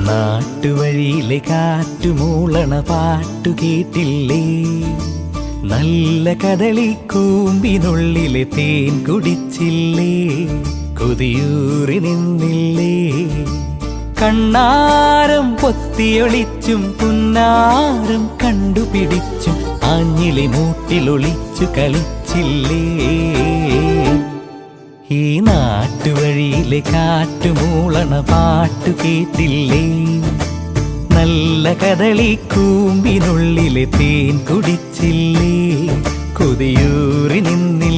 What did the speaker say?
നാട്ടുവഴിയിലെ കാറ്റുമൂളണ പാട്ടു കേട്ടില്ലേ? നല്ല കദളിക്കൂമ്പിനുള്ളിലെ തേൻ കുടിച്ചില്ലേ? കൊതിയൂറി നിന്നില്ലേ? കണ്ണാരം പൊത്തിയൊളിച്ചും പുന്നാരം കണ്ടുപിടിച്ചും ആഞ്ഞിലി മൂട്ടിലൊളിച്ചു കളിച്ചില്ലേ? ഈ നാട്ടുവഴിയിലെ കാറ്റുമൂളണ പാട്ടു കേട്ടില്ലേ? നല്ല കദളിക്കൂമ്പിനുള്ളിലെ തേൻ കുടിച്ചില്ലേ? കൊതിയൂറി നിന്നില്ലേ?